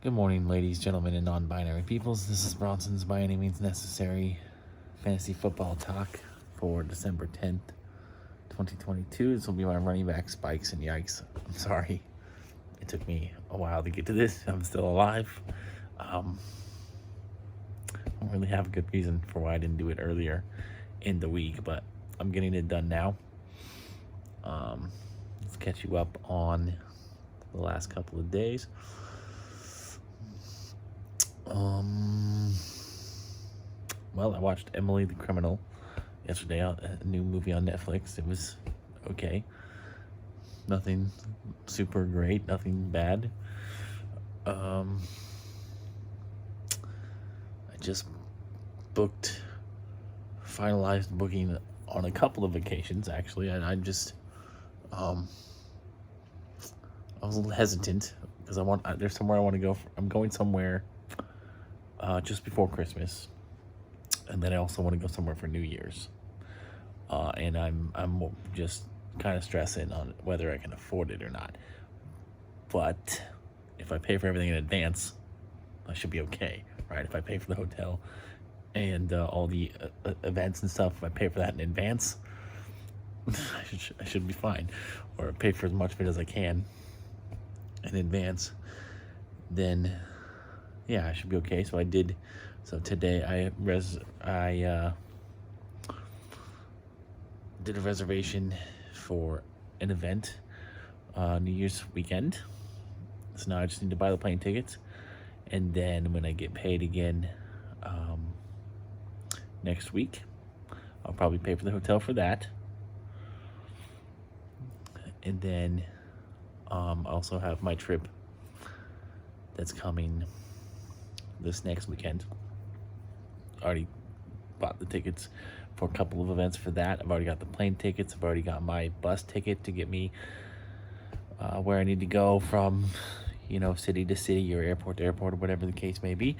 Good morning, ladies, gentlemen, and non-binary peoples. This is Bronson's By Any Means Necessary Fantasy Football Talk for December 10th, 2022. This will be my running back spikes and yikes. I'm sorry. It took me a while to get to this. I'm still alive. I don't really have a good reason for why I didn't do it earlier in the week, but I'm getting it done now. Let's catch you up on the last couple of days. Well, I watched Emily the Criminal yesterday, a new movie on Netflix. It was okay. Nothing super great, nothing bad. I just finalized booking on a couple of vacations, actually, and I was a little hesitant because there's somewhere I want to go. I'm going somewhere just before Christmas, and then I also want to go somewhere for New Year's. And I'm just kind of stressing on whether I can afford it or not. But if I pay for everything in advance, I should be okay, right? If I pay for the hotel and all the events and stuff, if I pay for that in advance, I should be fine. Or pay for as much of it as I can in advance, then yeah, I should be okay. So I did. So today I did a reservation for an event New Year's weekend. So now I just need to buy the plane tickets, and then when I get paid again next week, I'll probably pay for the hotel for that. And then I also have my trip that's coming this next weekend. I already bought the tickets for a couple of events for that. I've already got the plane tickets. I've already got my bus ticket to get me where I need to go from, city to city or airport to airport or whatever the case may be.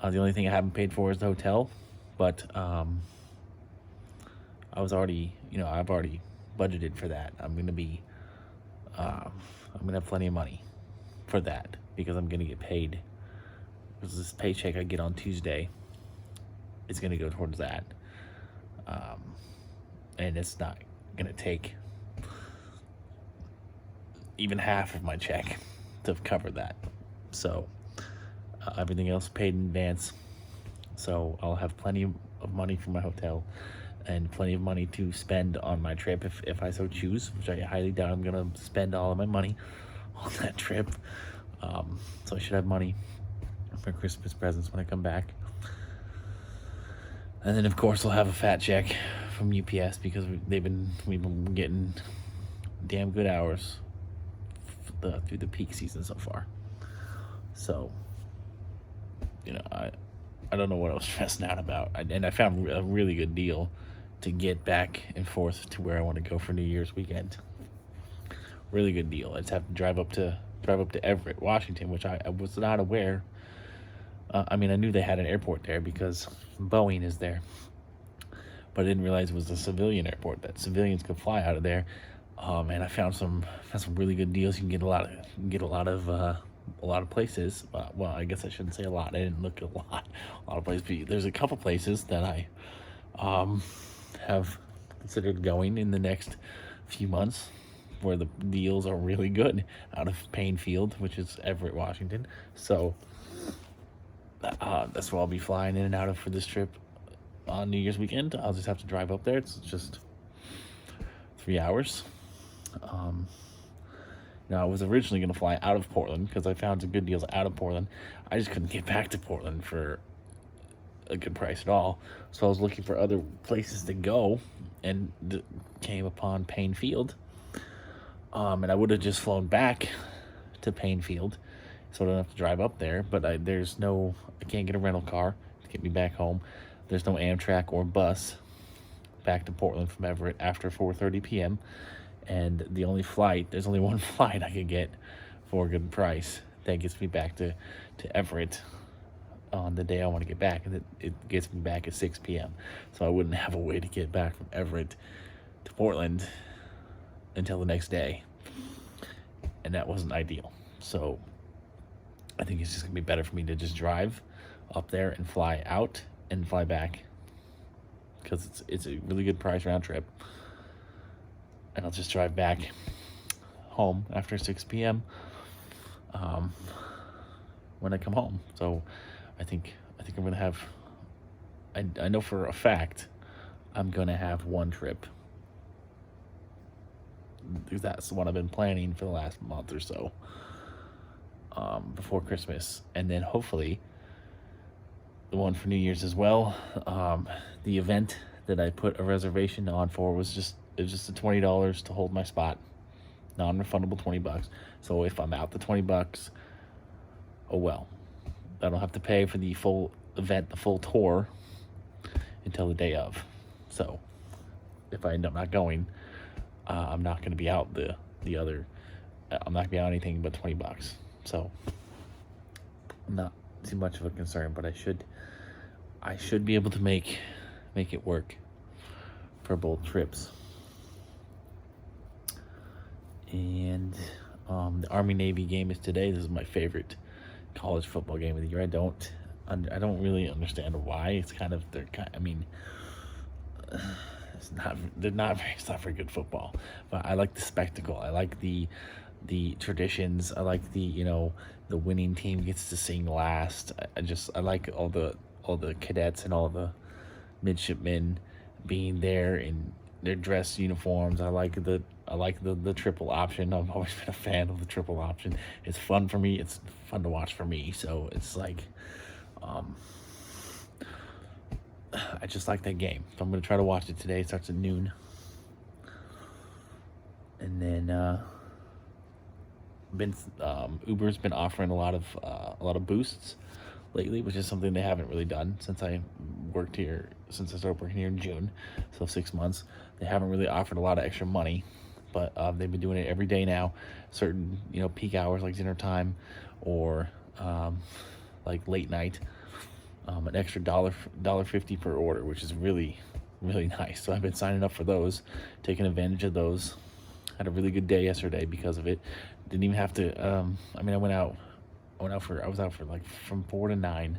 The only thing I haven't paid for is the hotel, but I've already budgeted for that. I'm gonna have plenty of money for that because I'm gonna get paid. Because this paycheck I get on Tuesday is gonna go towards that, and it's not gonna take even half of my check to cover that. So everything else paid in advance. So I'll have plenty of money for my hotel and plenty of money to spend on my trip if I so choose, which I highly doubt I'm gonna spend all of my money on that trip. So I should have money for Christmas presents when I come back. And then of course I'll have a fat check from UPS because we've been getting damn good hours through the peak season so far. So I don't know what I was stressing out about. And I found a really good deal to get back and forth to where I want to go for New Year's weekend. Really good deal. I just have to drive up to Everett, Washington, which I was not aware. I knew they had an airport there because Boeing is there, but I didn't realize it was a civilian airport that civilians could fly out of there. And I found some really good deals. You can get a lot of places. Well, I guess I shouldn't say a lot. I didn't look at a lot of places. But there's a couple places that I have considered going in the next few months where the deals are really good out of Payne Field, which is Everett, Washington. So that's where I'll be flying in and out of for this trip on New Year's weekend. I'll just have to drive up there. It's just 3 hours. I was originally going to fly out of Portland because I found some good deals out of Portland. I just couldn't get back to Portland for a good price at all. So I was looking for other places to go and came upon Payne Field. And I would have just flown back to Payne Field so I don't have to drive up there. But I can't get a rental car to get me back home. There's no Amtrak or bus back to Portland from Everett after 4:30 p.m. And there's only one flight I could get for a good price that gets me back to Everett on the day I want to get back, and it gets me back at 6 p.m. So I wouldn't have a way to get back from Everett to Portland until the next day, and that wasn't ideal. So I think it's just gonna be better for me to just drive up there and fly out and fly back, because it's a really good price round trip, and I'll just drive back home after 6 p.m. When I come home. So I think I'm gonna have. I know for a fact I'm gonna have one trip. That's what I've been planning for the last month or so, before Christmas, and then hopefully the one for New Year's as well. The event that I put a reservation on for was just a $20 to hold my spot, non-refundable $20. So if I'm out the $20, oh well, I don't have to pay for the full event, the full tour, until the day of. So if I end up not going, I'm not going to be out the other. I'm not going to be out anything but $20. So not too much of a concern, but I should be able to make it work for both trips. And the Army-Navy game is today. This is my favorite college football game of the year. I don't really understand why. It's kind of it's not very good football, but I like the spectacle. I like the traditions. I like the winning team gets to sing last. I like all the cadets and all the midshipmen being there in their dress uniforms. I like the triple option. I've always been a fan of the triple option. It's fun for me. It's fun to watch for me. So it's like, I just like that game. So I'm going to try to watch it today. It starts at noon. And then Uber's been offering a lot of boosts lately, which is something they haven't really done since I started working here in June. So 6 months. They haven't really offered a lot of extra money, but they've been doing it every day now. Certain peak hours like dinner time, or like late night. An extra $1.50 per order, which is really, really nice. So I've been signing up for those, taking advantage of those. Had a really good day yesterday because of it. Didn't even have to. I was out for like from 4 to 9,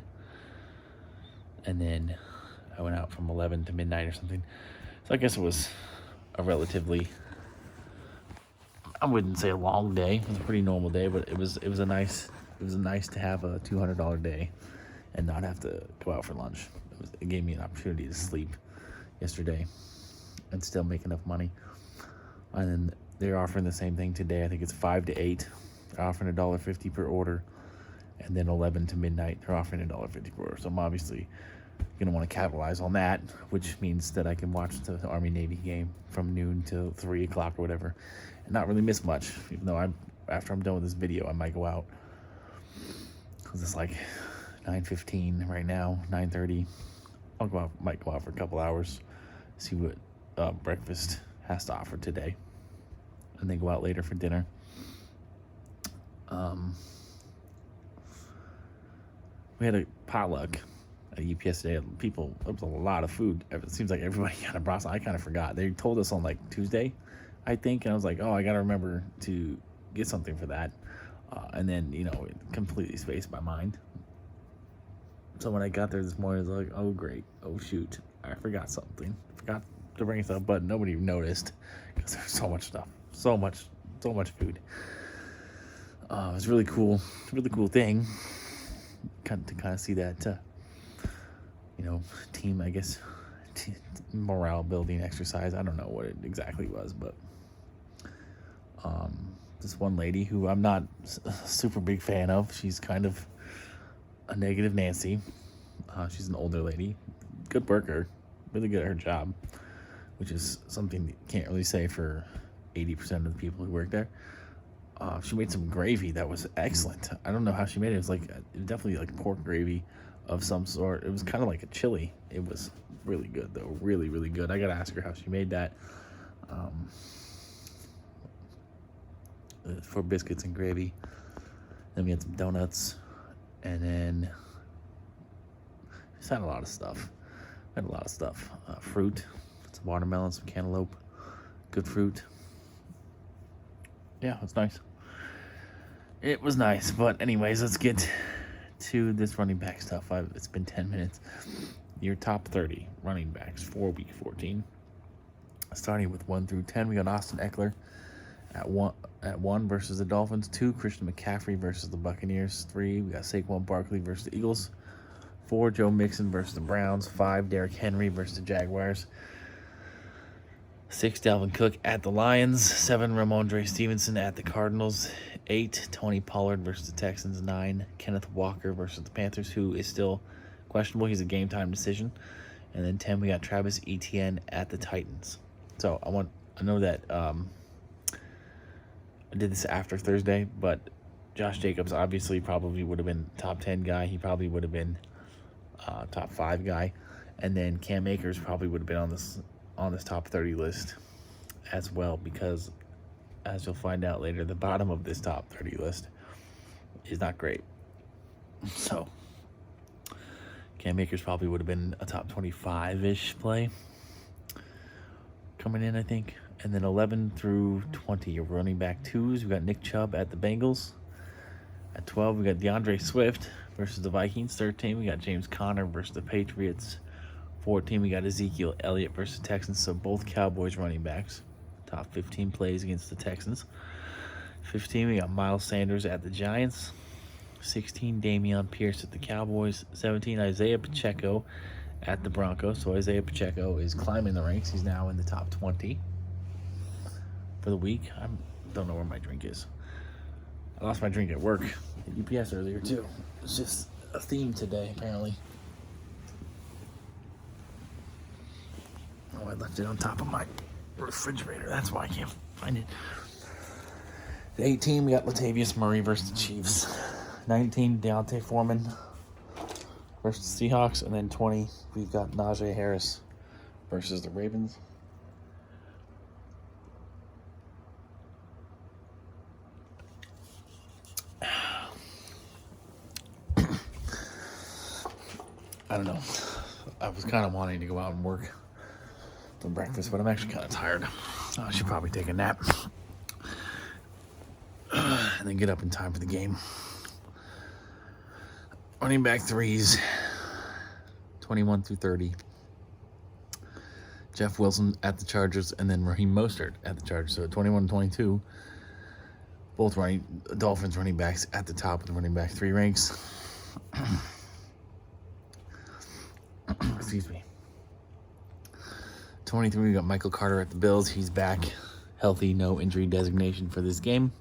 and then I went out from 11 to midnight or something. So I guess it was a relatively, I wouldn't say a long day. It was a pretty normal day, but it was nice to have a $200 day and not have to go out for lunch. It gave me an opportunity to sleep yesterday and still make enough money. And then they're offering the same thing today. I think it's 5 to 8. They're offering $1.50 per order. And then 11 to midnight, they're offering $1.50 per order. So I'm obviously going to want to capitalize on that, which means that I can watch the Army-Navy game from noon till 3 o'clock or whatever and not really miss much. Even though after I'm done with this video, I might go out, because it's like 9:15 right now, 9:30. Might go out for a couple hours, see what breakfast has to offer today, and then go out later for dinner. We had a potluck at UPS today. There was a lot of food. It seems like everybody kind of brought some. I kind of forgot. They told us on like Tuesday, I think, and I was like, oh, I got to remember to get something for that. And then, it completely spaced my mind. So when I got there this morning, I was like, oh, great. Oh, shoot. I forgot something. Forgot to bring stuff, but nobody even noticed because there's so much stuff. So much food. It was really cool. Really cool thing. To kind of see that, team, I guess, morale building exercise. I don't know what it exactly was, but this one lady who I'm not a super big fan of, she's kind of a negative Nancy. She's an older lady, good worker, really good at her job, which is something you can't really say for 80% of the people who work there. She made some gravy that was excellent. I don't know how she made it. It was definitely like pork gravy of some sort. It was kind of like a chili. It was really good though, really, really good. I gotta ask her how she made that. For biscuits and gravy. Then we had some donuts, and then just had a lot of stuff. Fruit, some watermelon, some cantaloupe, good fruit. Yeah, it's nice. It was nice. But anyways, let's get to this running back stuff. It's been 10 minutes. Your top 30 running backs for week 14. Starting with 1 through 10, we got Austin Eckler at one versus the Dolphins. 2, Christian McCaffrey versus the Buccaneers. 3, we got Saquon Barkley versus the Eagles. 4, Joe Mixon versus the Browns. 5, Derrick Henry versus the Jaguars. 6, Dalvin Cook at the Lions. 7, Ramondre Stevenson at the Cardinals. 8, Tony Pollard versus the Texans. 9, Kenneth Walker versus the Panthers, who is still questionable. He's a game-time decision. And then 10, we got Travis Etienne at the Titans. So I know that I did this after Thursday, but Josh Jacobs obviously probably would have been top 10 guy. He probably would have been top 5 guy. And then Cam Akers probably would have been on this top 30 list as well, because as you'll find out later, the bottom of this top 30 list is not great. So Cam Akers probably would have been a top 25-ish play coming in, I think. And then 11 through 20, your running back 2s. We got Nick Chubb at the Bengals. At 12, we got DeAndre Swift versus the Vikings. 13, we got James Conner versus the Patriots. 14, we got Ezekiel Elliott versus Texans. So both Cowboys running backs. Top 15 plays against the Texans. 15, we got Miles Sanders at the Giants. 16, Dameon Pierce at the Cowboys. 17, Isaiah Pacheco at the Broncos. So Isaiah Pacheco is climbing the ranks. He's now in the top 20 for the week. I don't know where my drink is. I lost my drink at work at UPS earlier too. It's just a theme today, apparently. Oh, I left it on top of my refrigerator. That's why I can't find it. The 18, we got Latavius Murray versus the Chiefs. 19, Deontay Foreman versus the Seahawks. And then 20, we've got Najee Harris versus the Ravens. I don't know. I was kind of wanting to go out and work for breakfast, but I'm actually kind of tired. I should probably take a nap and then get up in time for the game. Running back 3s, 21 through 30. Jeff Wilson at the Chargers, and then Raheem Mostert at the Chargers. So 21 and 22, both Dolphins running backs at the top of the running back 3 ranks. Excuse me. 23, we got Michael Carter at the Bills. He's back, healthy, no injury designation for this game.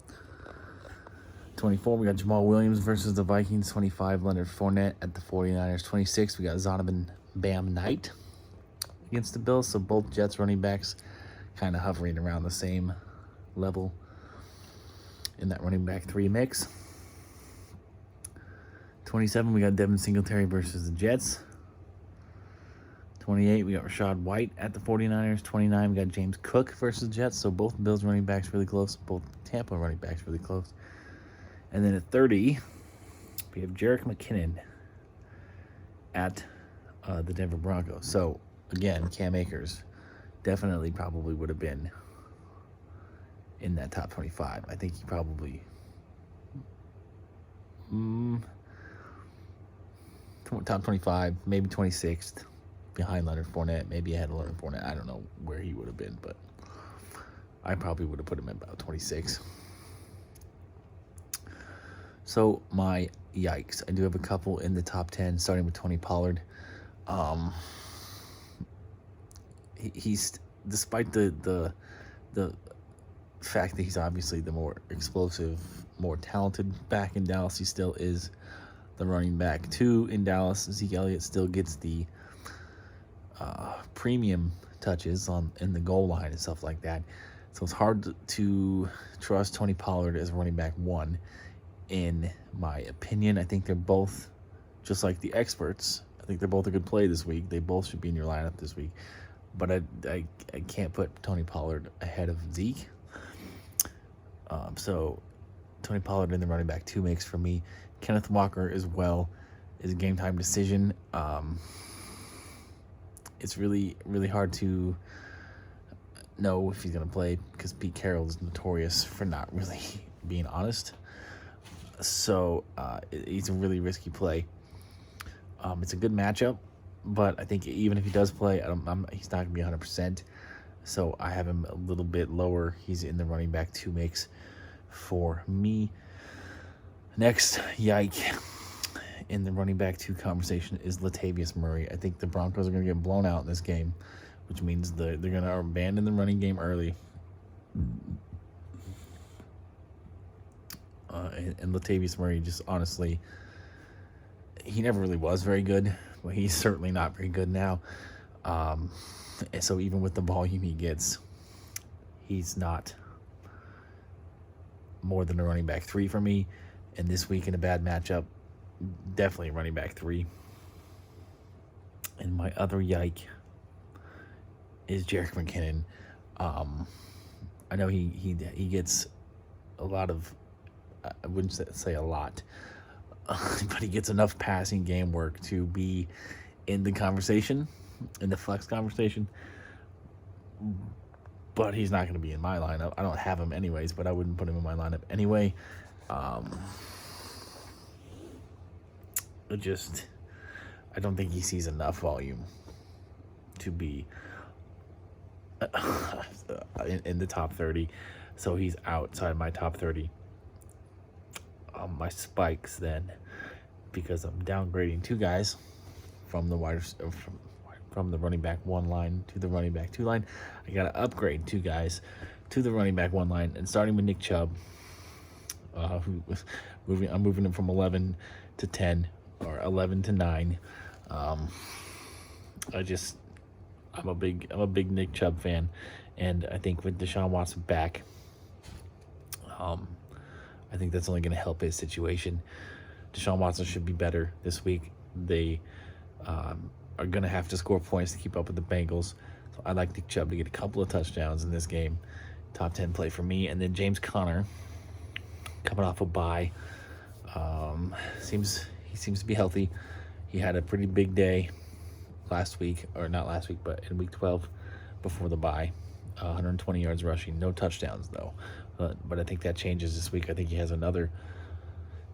24, we got Jamal Williams versus the Vikings. 25, Leonard Fournette at the 49ers. 26, we got Zonovan Bam Knight against the Bills. So both Jets running backs kind of hovering around the same level in that running back 3 mix. 27, we got Devin Singletary versus the Jets. 28, we got Rashad White at the 49ers. 29, we got James Cook versus the Jets. So both Bills running backs really close. Both Tampa running backs really close. And then at 30, we have Jerick McKinnon at the Denver Broncos. So, again, Cam Akers definitely probably would have been in that top 25. I think he probably top 25, maybe 26th, behind Leonard Fournette, maybe ahead of Leonard Fournette. I don't know where he would have been, but I probably would have put him at about 26. So my yikes, I do have a couple in the top 10, starting with Tony Pollard. He's, despite the fact that he's obviously the more explosive, more talented back in Dallas, he still is the running back 2 in Dallas. Zeke Elliott still gets the premium touches in the goal line and stuff like that. So it's hard to trust Tony Pollard as running back 1. In my opinion, I think they're both, just like the experts, I think they're both a good play this week. They both should be in your lineup this week. But I can't put Tony Pollard ahead of Zeke. So Tony Pollard in the running back 2 mix for me. Kenneth Walker as well is a game time decision. It's really, really hard to know if he's going to play because Pete Carroll is notorious for not really being honest. So he's a really risky play. It's a good matchup, but I think even if he does play, he's not going to be 100%. So I have him a little bit lower. He's in the running back 2 mix for me. Next, yike, in the running back 2 conversation is Latavius Murray. I think the Broncos are going to get blown out in this game, which means they're going to abandon the running game early. And Latavius Murray, just honestly, he never really was very good, but he's certainly not very good now. And so even with the volume he gets, he's not more than a running back 3 for me. And this week in a bad matchup, definitely running back 3. And my other yike is Jerick McKinnon. I know he gets a lot of, I wouldn't say a lot, but he gets enough passing game work to be in the conversation, in the flex conversation. But he's not going to be in my lineup. I don't have him anyways, but I wouldn't put him in my lineup anyway. I don't think he sees enough volume to be in the top 30. So he's outside my top 30. My spikes then, because I'm downgrading 2 guys from the from the running back 1 line to the running back 2 line. I got to upgrade 2 guys to the running back 1 line, and starting with Nick Chubb, I'm moving him from 11 to 10 or 11 to 9. I'm a big Nick Chubb fan, and I think with Deshaun Watson back, I think that's only going to help his situation. Deshaun Watson should be better this week. They are going to have to score points to keep up with the Bengals. So I like Nick Chubb to get a couple of touchdowns in this game. Top 10 play for me. And then James Conner, coming off a bye, seems to be healthy. He had a pretty big day last week, or not last week, but in week 12 before the bye. 120 yards rushing, no touchdowns though. But I think that changes this week. I think he has another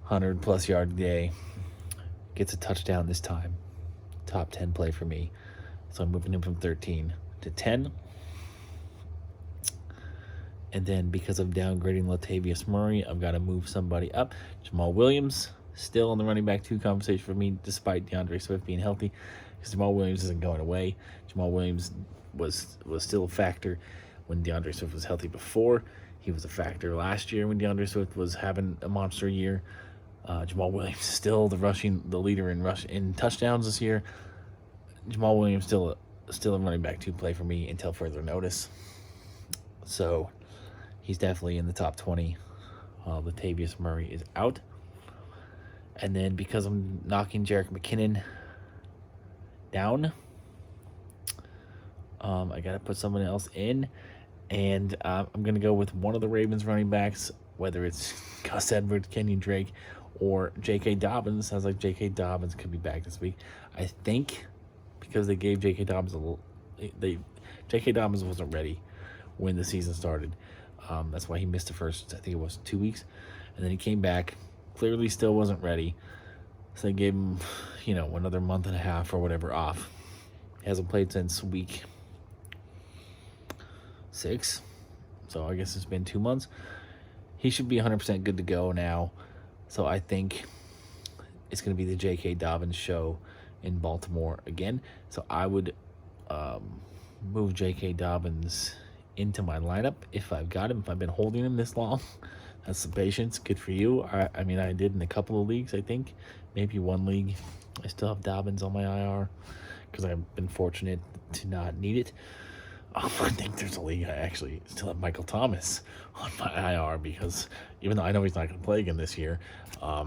100+ yard day. Gets a touchdown this time. Top 10 play for me. So I'm moving him from 13 to 10. And then because of downgrading Latavius Murray, I've got to move somebody up. Jamal Williams, still in the running back 2 conversation for me, despite DeAndre Swift being healthy, because Jamal Williams isn't going away. Jamal Williams was still a factor when DeAndre Swift was healthy before. He was a factor last year when DeAndre Swift was having a monster year. Jamal Williams is still the leader in touchdowns this year. Jamal Williams still a running back 2 play for me until further notice. So he's definitely in the top 20. Latavius Murray is out. And then because I'm knocking Jerick McKinnon down, I got to put someone else in. And I'm going to go with one of the Ravens running backs, whether it's Gus Edwards, Kenyon Drake, or J.K. Dobbins. Sounds like J.K. Dobbins could be back this week. I think because they gave J.K. Dobbins J.K. Dobbins wasn't ready when the season started. That's why he missed the first, I think it was 2 weeks. And then he came back, clearly still wasn't ready. So they gave him, another month and a half or whatever off. He hasn't played since week 6. So I guess it's been 2 months. He should be 100% good to go now. So I think it's going to be the J.K. Dobbins show in Baltimore again. So I would move J.K. Dobbins into my lineup if I've got him, if I've been holding him this long. That's some patience. Good for you. I did in a couple of leagues, I think. Maybe 1 league. I still have Dobbins on my IR because I've been fortunate to not need it. I think there's a league I actually still have Michael Thomas on my IR because even though I know he's not going to play again this year, I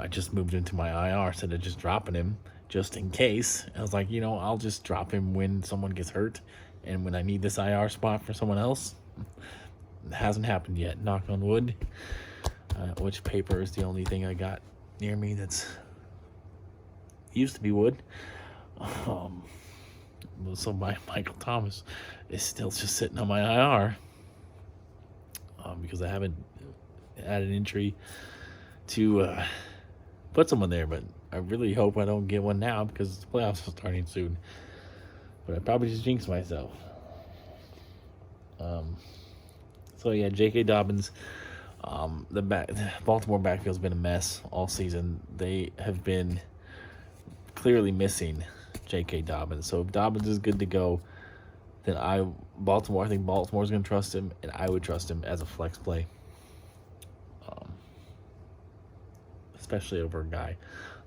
just moved into my IR instead of just dropping him just in case. I was like, I'll just drop him when someone gets hurt and when I need this IR spot for someone else. It hasn't happened yet, knock on wood. Which paper is the only thing I got near me that's used to be wood. So my Michael Thomas is still just sitting on my IR because I haven't had an injury to put someone there, but I really hope I don't get one now because the playoffs are starting soon. But I probably just jinxed myself. So yeah, J.K. Dobbins. The Baltimore backfield's been a mess all season. They have been clearly missing J.K. Dobbins. So if Dobbins is good to go, then I think Baltimore's going to trust him, and I would trust him as a flex play, especially over a guy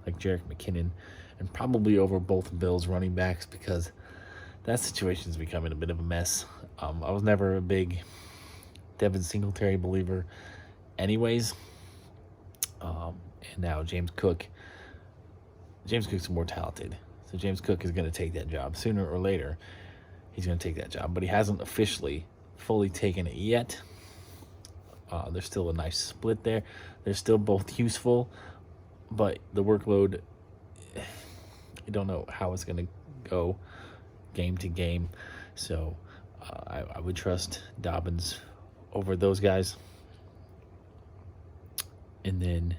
like Jerick McKinnon, and probably over both Bills running backs because that situation is becoming a bit of a mess. I was never a big Devin Singletary believer anyways. And now James Cook's more talented. So James Cook is going to take that job. Sooner or later, he's going to take that job. But he hasn't officially fully taken it yet. There's still a nice split there. They're still both useful. But the workload, you don't know how it's going to go game to game. So I would trust Dobbins over those guys. And then,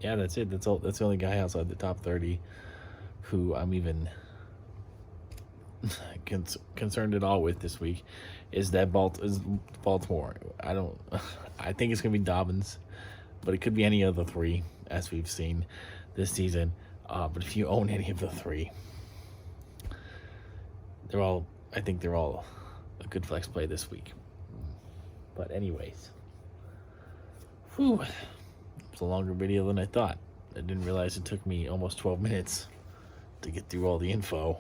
yeah, that's it. That's all. That's the only guy outside the top 30 who I'm even concerned at all with this week is Baltimore. I think it's gonna be Dobbins, but it could be any of the three as we've seen this season. But if you own any of the three, I think they're all a good flex play this week. But anyways, it's a longer video than I thought. I didn't realize it took me almost 12 minutes to get through all the info,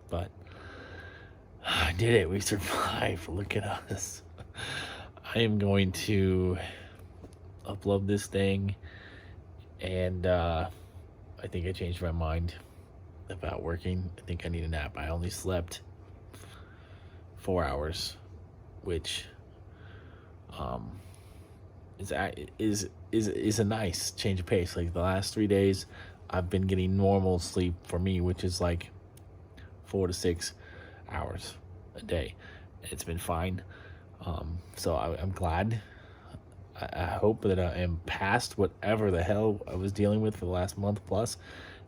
but I did it. We survived. Look at us. I am going to upload this thing, and I think I changed my mind about working. I think I need a nap. I only slept 4 hours, which is a nice change of pace. Like the last 3 days, I've been getting normal sleep for me, which is like 4 to 6 hours a day. It's been fine. So I'm glad. I hope that I am past whatever the hell I was dealing with for the last month plus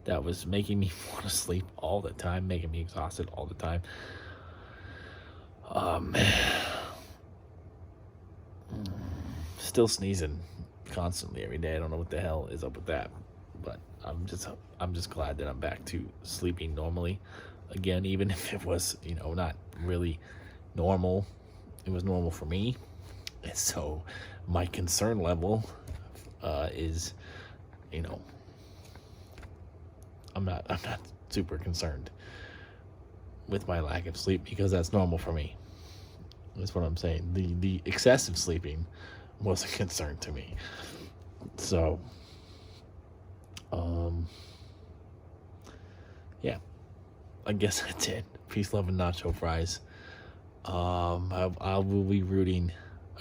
that was making me want to sleep all the time, making me exhausted all the time. Still sneezing constantly every day. I don't know what the hell is up with that, but I'm just glad that I'm back to sleeping normally again, even if it was, not really normal. It was normal for me. And so my concern level is, I'm not super concerned with my lack of sleep because that's normal for me. That's what I'm saying. The excessive sleeping was a concern to me. So, yeah, I guess that's it. Peace, love, and nacho fries. I will be rooting.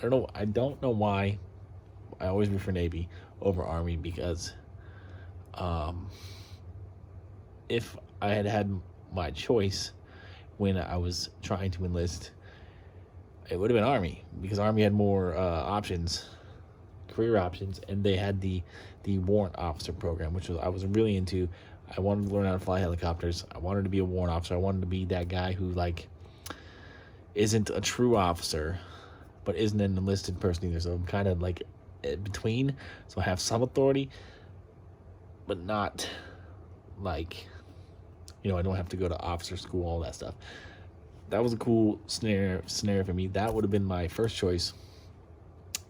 I don't know why. I always root for Navy over Army because, if I had my choice when I was trying to enlist, it would have been Army because Army had more options, career options, and they had the warrant officer program, which I was really into. I wanted to learn how to fly helicopters. I wanted to be a warrant officer. I wanted to be that guy who isn't a true officer, but isn't an enlisted person either. So I'm kind of like in between. So I have some authority, but not I don't have to go to officer school, all that stuff. That was a cool scenario for me. That would have been my first choice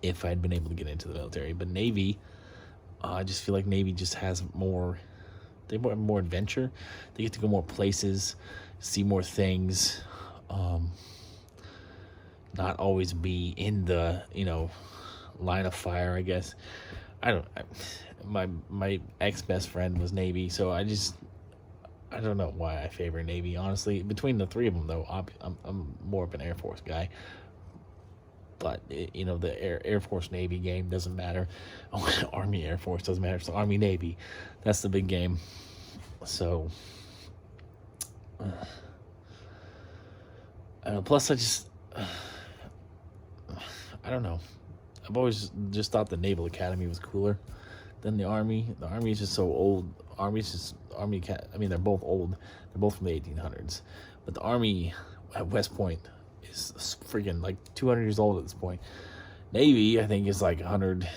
if I had been able to get into the military. But Navy, I just feel like Navy just has more. They have more adventure. They get to go more places, see more things. Not always be in the line of fire. I guess my ex best friend was Navy, so I don't know why I favor Navy, honestly. Between the three of them, though, I'm more of an Air Force guy. But, the Air Force Navy game doesn't matter. Army Air Force doesn't matter. So Army Navy, that's the big game. So, I don't know. Plus, I don't know. I've always just thought the Naval Academy was cooler than the Army. The Army is just so old. I mean, they're both old. They're both from the 1800s. But the Army at West Point is freaking like 200 years old at this point. Navy, I think, is like 100,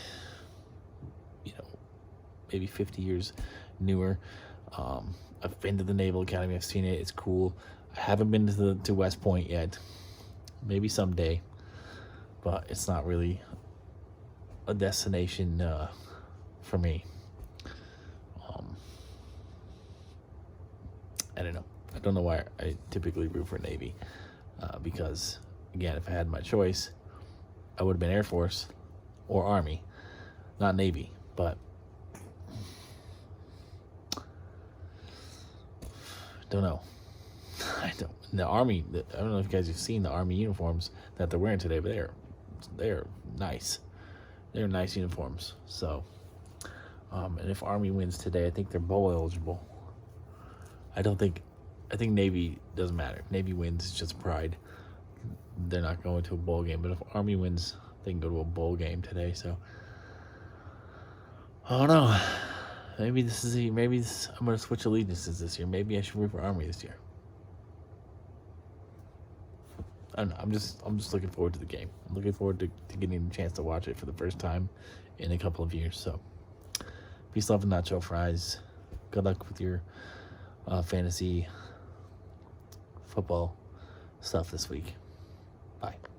maybe 50 years newer. I've been to the Naval Academy. I've seen it. It's cool. I haven't been to West Point yet. Maybe someday. But it's not really a destination for me. I don't know. I don't know why I typically root for Navy. Because, again, if I had my choice, I would have been Air Force or Army, not Navy. But don't know. The Army. I don't know if you guys have seen the Army uniforms that they're wearing today, but they're nice. They're nice uniforms. So, and if Army wins today, I think they're bowl eligible. I think Navy doesn't matter. Navy wins, it's just pride. They're not going to a bowl game. But if Army wins, they can go to a bowl game today. So, I don't know. I'm going to switch allegiances this year. Maybe I should root for Army this year. I don't know. I'm just looking forward to the game. I'm looking forward to getting a chance to watch it for the first time in a couple of years. So, peace, love, and nacho fries. Good luck with your fantasy football stuff this week. Bye.